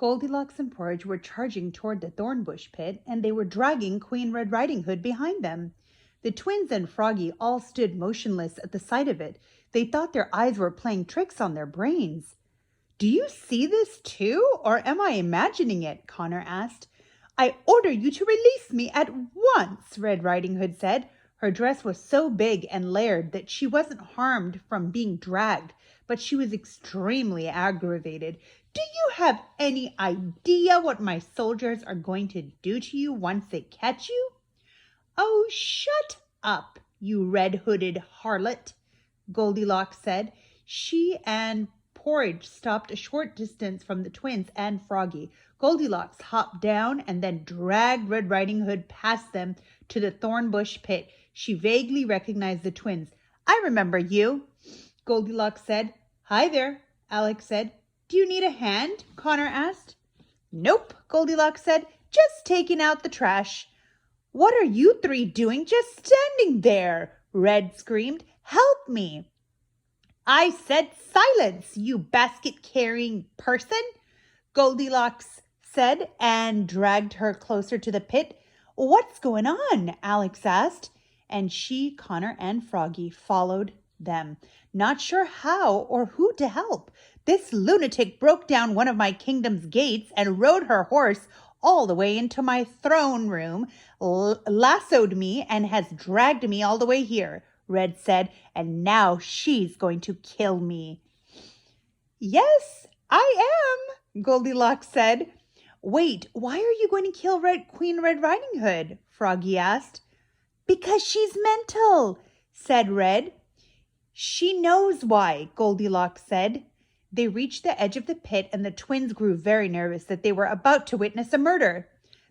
Goldilocks and Porridge were charging toward the thornbush pit, and they were dragging Queen Red Riding Hood behind them. The twins and Froggy all stood motionless at the sight of it. They thought their eyes were playing tricks on their brains. "Do you see this too, or am I imagining it?" Connor asked. "I order you to release me at once," Red Riding Hood said. Her dress was so big and layered that she wasn't harmed from being dragged, but she was extremely aggravated. "Do you have any idea what my soldiers are going to do to you once they catch you?" "Oh, shut up, you red-hooded harlot," Goldilocks said. She and Porridge stopped a short distance from the twins and Froggy. Goldilocks hopped down and then dragged Red Riding Hood past them to the thornbush pit. She vaguely recognized the twins. "I remember you," Goldilocks said. "Hi there," Alex said. "Do you need a hand?" Connor asked. "Nope," Goldilocks said. "Just taking out the trash." "What are you three doing just standing there?" Red screamed. "Help me." "I said silence, you basket-carrying person," Goldilocks said and dragged her closer to the pit. "What's going on?" Alex asked, and she, Connor, and Froggy followed them, not sure how or who to help. "This lunatic broke down one of my kingdom's gates and rode her horse all the way into my throne room, lassoed me, and has dragged me all the way here," Red said, "and now she's going to kill me." "Yes, I am," Goldilocks said. "Wait, why are you going to kill Queen Red Riding Hood?" Froggy asked. "Because she's mental," said Red. "She knows why," Goldilocks said. They reached the edge of the pit, and the twins grew very nervous that they were about to witness a murder.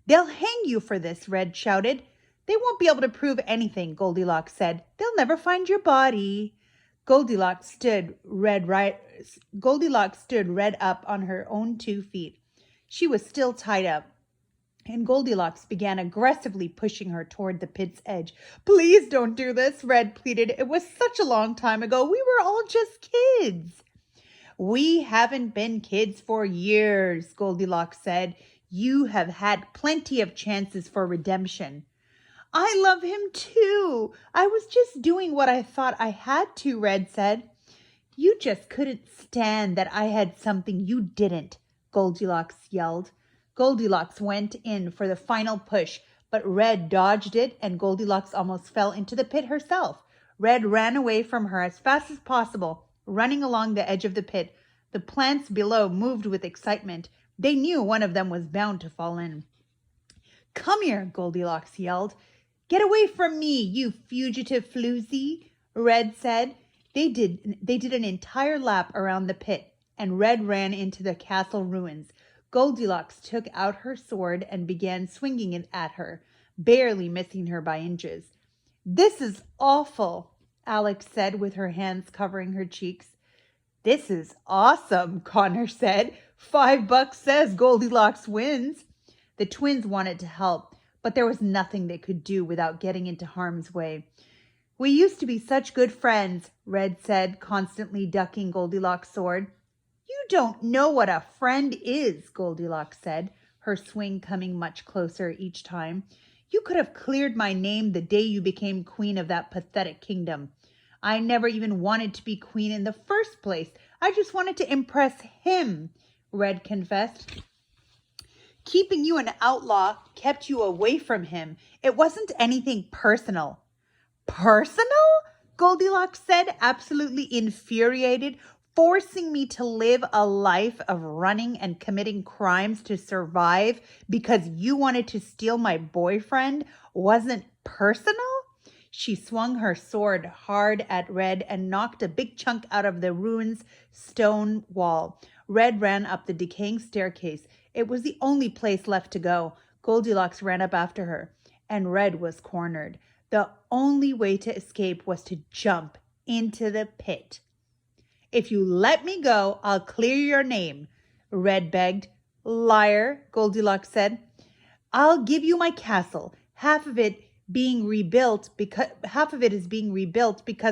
"They'll hang you for this," Red shouted. "They won't be able to prove anything," Goldilocks said. "They'll never find your body." Goldilocks stood Red up on her own 2 feet. She was still tied up, and Goldilocks began aggressively pushing her toward the pit's edge. "Please don't do this," Red pleaded. "It was such a long time ago. We were all just kids." "We haven't been kids for years," Goldilocks said. "You have had plenty of chances for redemption." "I love him too. I was just doing what I thought I had to," Red said. "You just couldn't stand that I had something you didn't," Goldilocks yelled. Goldilocks went in for the final push, but Red dodged it, and Goldilocks almost fell into the pit herself. Red ran away from her as fast as possible, running along the edge of the pit. The plants below moved with excitement. They knew one of them was bound to fall in. "Come here," Goldilocks yelled. "Get away from me, you fugitive floozy," Red said. They did an entire lap around the pit, and Red ran into the castle ruins. Goldilocks took out her sword and began swinging it at her, barely missing her by inches. "This is awful," Alex said with her hands covering her cheeks. "This is awesome," Connor said. $5 says Goldilocks wins. The twins wanted to help, but there was nothing they could do without getting into harm's way. "We used to be such good friends," Red said, constantly ducking Goldilocks' sword. "You don't know what a friend is," Goldilocks said, her swing coming much closer each time. "You could have cleared my name the day you became queen of that pathetic kingdom. I never even wanted to be queen in the first place. I just wanted to impress him," Red confessed. "Keeping you an outlaw kept you away from him. It wasn't anything personal." "Personal?" Goldilocks said, absolutely infuriated. "Forcing me to live a life of running and committing crimes to survive because you wanted to steal my boyfriend wasn't personal?" She swung her sword hard at Red and knocked a big chunk out of the ruin's stone wall. Red ran up the decaying staircase. It was the only place left to go. Goldilocks ran up after her, and Red was cornered. The only way to escape was to jump into the pit. "If you let me go, I'll clear your name," Red begged. "Liar," Goldilocks said. "I'll give you my castle. Half of it is being rebuilt because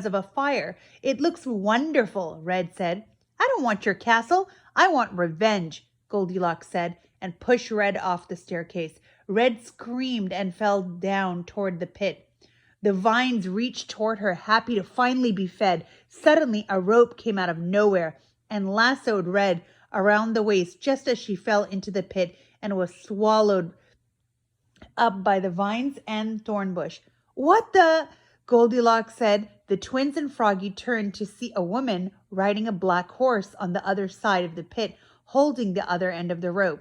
of a fire. It looks wonderful," Red said. "I don't want your castle. I want revenge." Goldilocks said, and pushed Red off the staircase. Red screamed and fell down toward the pit. The vines reached toward her, happy to finally be fed. Suddenly, a rope came out of nowhere and lassoed Red around the waist just as she fell into the pit and was swallowed up by the vines and thorn bush. What the? Goldilocks said. The twins and Froggy turned to see a woman riding a black horse on the other side of the pit, holding the other end of the rope.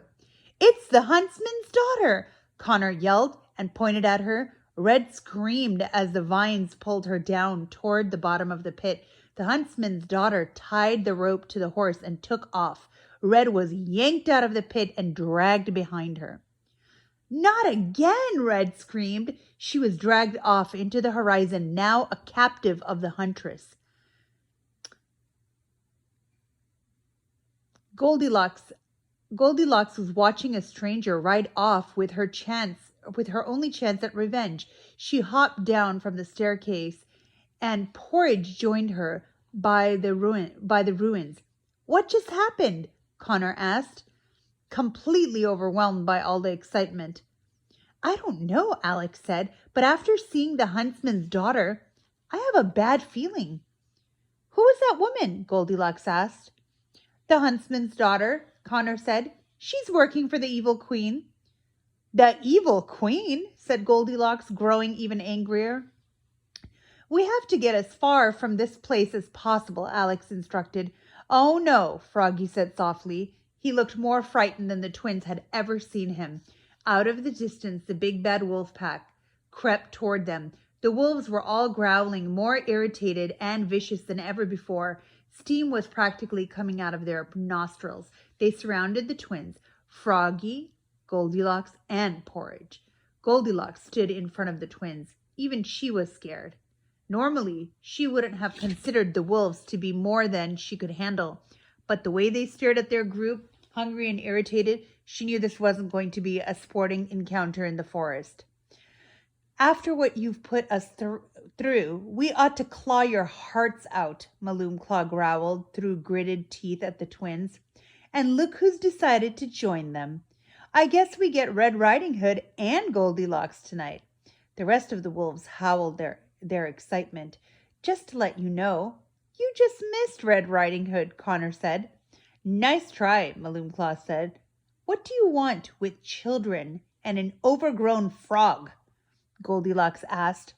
It's the huntsman's daughter, Connor yelled and pointed at her. Red screamed as the vines pulled her down toward the bottom of the pit. The huntsman's daughter tied the rope to the horse and took off. Red was yanked out of the pit and dragged behind her. Not again, Red screamed. She was dragged off into the horizon, now a captive of the huntress. Goldilocks was watching a stranger ride off with her only chance at revenge. She hopped down from the staircase, and Porridge joined her by the ruins. What just happened? Connor asked, completely overwhelmed by all the excitement. I don't know, Alex said, but after seeing the huntsman's daughter, I have a bad feeling. Who is that woman? Goldilocks asked. The huntsman's daughter, Connor said. She's working for the evil queen. The evil queen? Said Goldilocks, growing even angrier. We have to get as far from this place as possible, Alex instructed. Oh no, Froggy said softly. He looked more frightened than the twins had ever seen him. Out of the distance, the big bad wolf pack crept toward them. The wolves were all growling, more irritated and vicious than ever before. Steam was practically coming out of their nostrils. They surrounded the twins, Froggy, Goldilocks, and Porridge. Goldilocks stood in front of the twins. Even she was scared. Normally, she wouldn't have considered the wolves to be more than she could handle. But the way they stared at their group, hungry and irritated, she knew this wasn't going to be a sporting encounter in the forest. After what you've put us through, we ought to claw your hearts out, Maloomclaw growled through gritted teeth at the twins. And look who's decided to join them. I guess we get Red Riding Hood and Goldilocks tonight. The rest of the wolves howled their excitement. Just to let you know, you just missed Red Riding Hood, Connor said. Nice try, Maloomclaw said. What do you want with children and an overgrown frog? Goldilocks asked.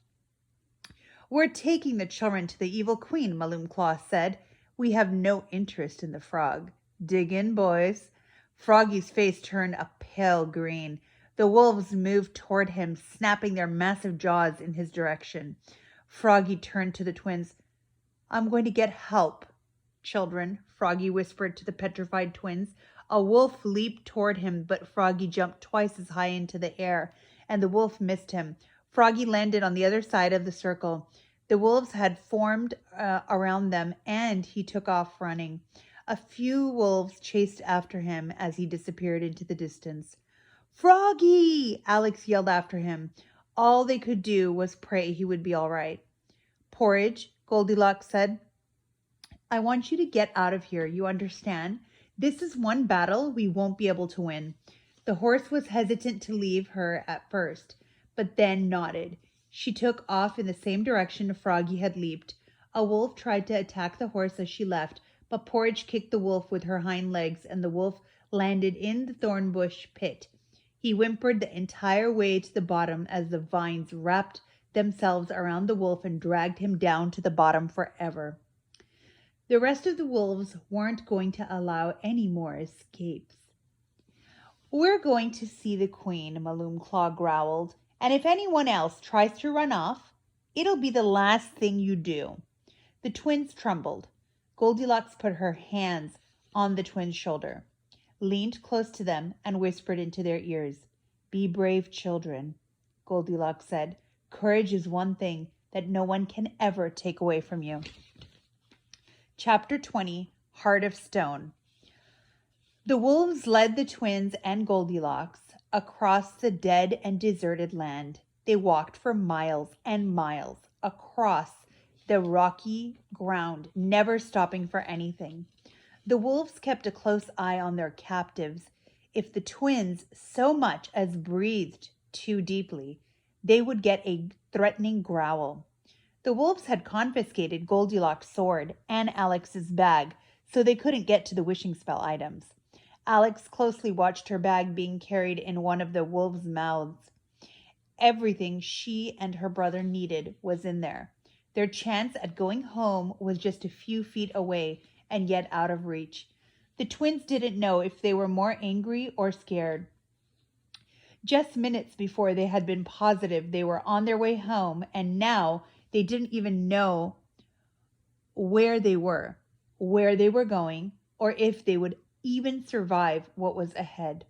We're taking the children to the evil queen, Maloomclaw said. We have no interest in the frog. Dig in, boys. Froggy's face turned a pale green. The wolves moved toward him, snapping their massive jaws in his direction. Froggy turned to the twins. I'm going to get help, children, Froggy whispered to the petrified twins. A wolf leaped toward him, but Froggy jumped twice as high into the air, and the wolf missed him. Froggy landed on the other side of the circle. The wolves had formed around them, and he took off running. A few wolves chased after him as he disappeared into the distance. Froggy! Alex yelled after him. All they could do was pray he would be all right. Porridge, Goldilocks said. I want you to get out of here, you understand? This is one battle we won't be able to win. The horse was hesitant to leave her at first, but then nodded. She took off in the same direction Froggy had leaped. A wolf tried to attack the horse as she left, but Porridge kicked the wolf with her hind legs, and the wolf landed in the thornbush pit. He whimpered the entire way to the bottom as the vines wrapped themselves around the wolf and dragged him down to the bottom forever. The rest of the wolves weren't going to allow any more escapes. We're going to see the queen, Maloomclaw growled, and if anyone else tries to run off, it'll be the last thing you do. The twins trembled. Goldilocks put her hands on the twins' shoulder, leaned close to them, and whispered into their ears. Be brave, children, Goldilocks said. Courage is one thing that no one can ever take away from you. Chapter 20, Heart of Stone. The wolves led the twins and Goldilocks across the dead and deserted land. They walked for miles and miles across the rocky ground, never stopping for anything. The wolves kept a close eye on their captives. If the twins so much as breathed too deeply, they would get a threatening growl. The wolves had confiscated Goldilocks' sword and Alex's bag, so they couldn't get to the wishing spell items. Alex closely watched her bag being carried in one of the wolves' mouths. Everything she and her brother needed was in there. Their chance at going home was just a few feet away and yet out of reach. The twins didn't know if they were more angry or scared. Just minutes before, they had been positive they were on their way home, and now they didn't even know where they were going, or if they would even survive what was ahead.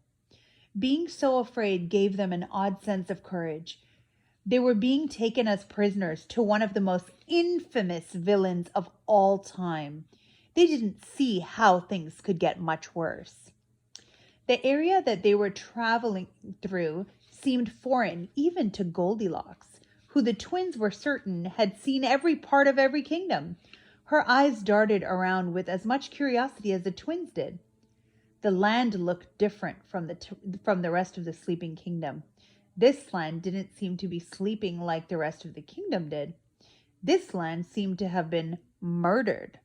Being so afraid gave them an odd sense of courage. They were being taken as prisoners to one of the most infamous villains of all time. They didn't see how things could get much worse. The area that they were traveling through seemed foreign even to Goldilocks, who the twins were certain had seen every part of every kingdom. Her eyes darted around with as much curiosity as the twins did. The land looked different from the rest of the sleeping kingdom. This land didn't seem to be sleeping like the rest of the kingdom did. This land seemed to have been murdered.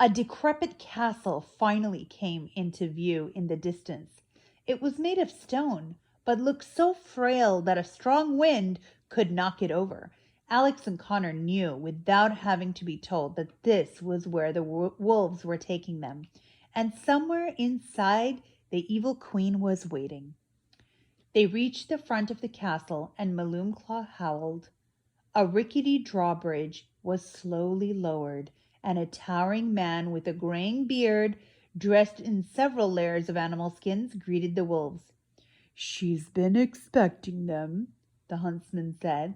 A decrepit castle finally came into view in the distance. It was made of stone, but looked so frail that a strong wind could knock it over. Alex and Connor knew, without having to be told, that this was where the wolves were taking them. And somewhere inside, the evil queen was waiting. They reached the front of the castle, and Maloomclaw howled. A rickety drawbridge was slowly lowered, and a towering man with a graying beard, dressed in several layers of animal skins, greeted the wolves. "She's been expecting them," the huntsman said.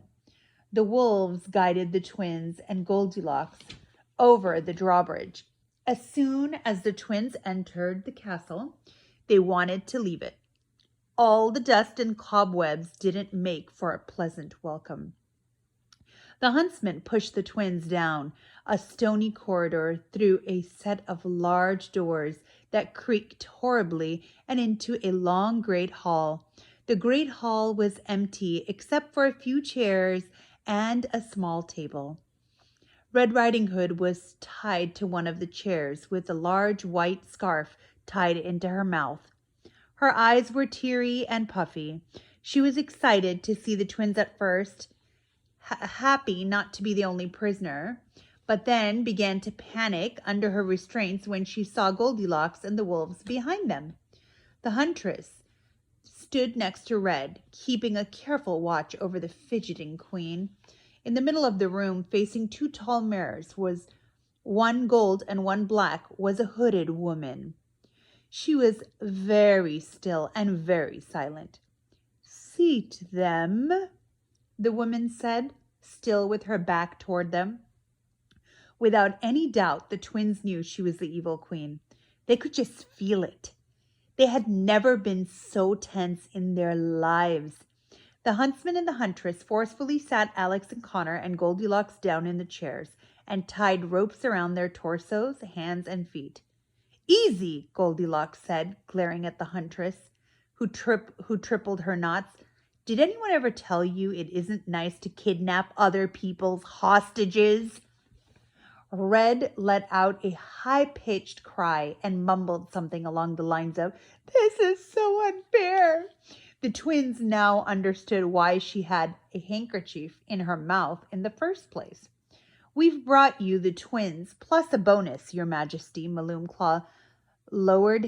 The wolves guided the twins and Goldilocks over the drawbridge. As soon as the twins entered the castle, they wanted to leave it. All the dust and cobwebs didn't make for a pleasant welcome. The huntsman pushed the twins down a stony corridor through a set of large doors that creaked horribly and into a long great hall. The great hall was empty except for a few chairs and a small table. Red Riding Hood was tied to one of the chairs with a large white scarf tied into her mouth. Her eyes were teary and puffy. She was excited to see the twins at first, happy not to be the only prisoner, but then began to panic under her restraints when she saw Goldilocks and the wolves behind them. The huntress stood next to Red, keeping a careful watch over the fidgeting queen. In the middle of the room, facing two tall mirrors, was one gold and one black, was a hooded woman. She was very still and very silent. "Seat them," the woman said, still with her back toward them. Without any doubt, the twins knew she was the evil queen. They could just feel it. They had never been so tense in their lives. The huntsman and the huntress forcefully sat Alex and Connor and Goldilocks down in the chairs and tied ropes around their torsos, hands, and feet. "Easy," Goldilocks said, glaring at the huntress, who tripled her knots. "Did anyone ever tell you it isn't nice to kidnap other people's hostages?" Red let out a high-pitched cry and mumbled something along the lines of, "This is so unfair." The twins now understood why she had a handkerchief in her mouth in the first place. "We've brought you the twins, plus a bonus, Your Majesty," Maloomclaw lowered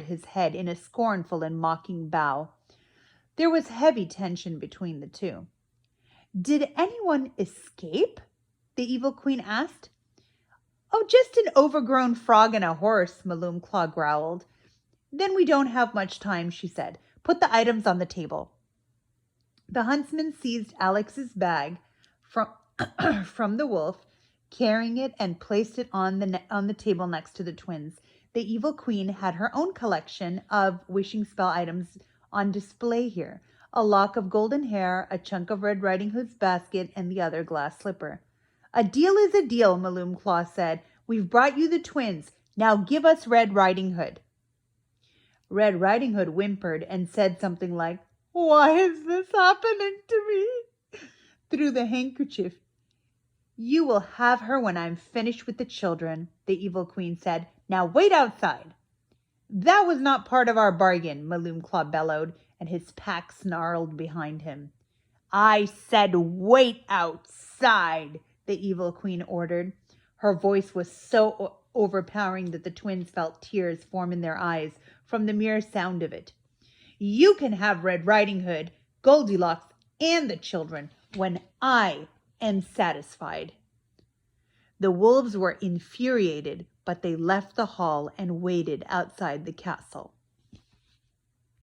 his head in a scornful and mocking bow. There was heavy tension between the two. "Did anyone escape?" the evil queen asked. "Oh, just an overgrown frog and a horse," Maloomclaw growled. "Then we don't have much time," she said. "Put the items on the table." The huntsman seized Alex's bag from the wolf, carrying it, and placed it on the table next to the twins. The evil queen had her own collection of wishing spell items on display here: a lock of golden hair, a chunk of Red Riding Hood's basket, and the other glass slipper. A deal is a deal, Malum Claw said. We've brought you the twins. Now give us Red Riding Hood. Red Riding Hood whimpered and said something like, Why is this happening to me? Through the handkerchief. You will have her when I'm finished with the children, the evil queen said. Now wait outside. That was not part of our bargain, Malum Claw bellowed, and his pack snarled behind him. I said wait outside, the evil queen ordered. Her voice was so overpowering that the twins felt tears form in their eyes from the mere sound of it. You can have Red Riding Hood, Goldilocks, and the children when I am satisfied. The wolves were infuriated, but they left the hall and waited outside the castle.